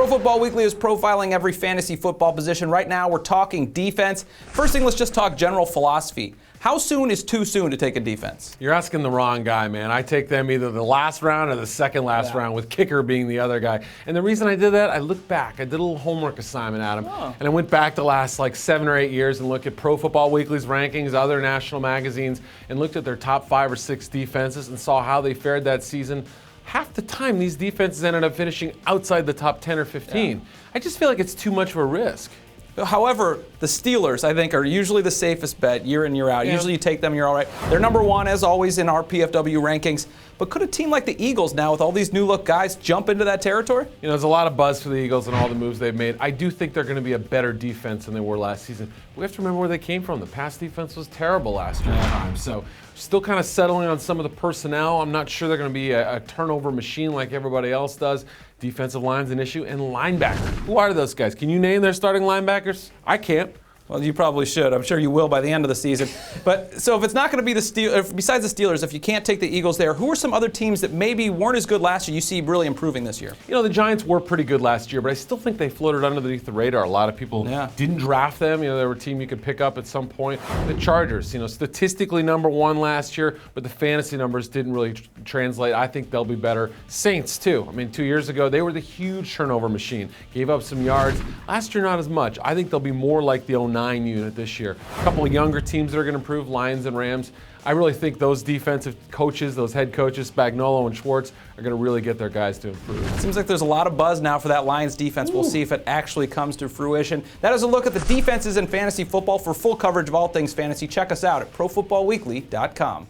Pro Football Weekly is profiling every fantasy football position. Right now, we're talking defense. First thing, let's just talk general philosophy. How soon is too soon to take a defense? You're asking the wrong guy, man. I take them either the last round or the second last round, with kicker being the other guy. And the reason I did that, I looked back. I did a little homework assignment, Adam. And I went back the last 7 or 8 years and looked at Pro Football Weekly's rankings, other national magazines, and looked at their top 5 or 6 defenses and saw how they fared that season. Half the time, these defenses ended up finishing outside the top 10 or 15. I just feel like it's too much of a risk. However, the Steelers, I think, are usually the safest bet year in, year out. Usually you take them, you're all right. They're number 1, as always, in our PFW rankings. But could a team like the Eagles now, with all these new-look guys, jump into that territory? You know, there's a lot of buzz for the Eagles and all the moves they've made. I do think they're going to be a better defense than they were last season. We have to remember where they came from. The pass defense was terrible last year at times. So still kind of settling on some of the personnel. I'm not sure they're going to be a turnover machine like everybody else does. Defensive line's an issue. And linebacker. Who are those guys? Can you name their starting linebackers? I can't. Well, you probably should. I'm sure you will by the end of the season. But so if it's not going to be the Steelers, besides the Steelers, if you can't take the Eagles there, who are some other teams that maybe weren't as good last year you see really improving this year? You know, the Giants were pretty good last year, but I still think they floated underneath the radar. A lot of people didn't draft them. You know, they were a team you could pick up at some point. The Chargers, you know, statistically number 1 last year, but the fantasy numbers didn't really translate. I think they'll be better. Saints, too. I mean, 2 years ago, they were the huge turnover machine. Gave up some yards. Last year, not as much. I think they'll be more like the 09 unit this year. A couple of younger teams that are going to improve, Lions and Rams. I really think those defensive coaches, those head coaches, Spagnuolo and Schwartz, are going to really get their guys to improve. Seems like there's a lot of buzz now for that Lions defense. We'll see if it actually comes to fruition. That is a look at the defenses in fantasy football. For full coverage of all things fantasy, check us out at ProFootballWeekly.com.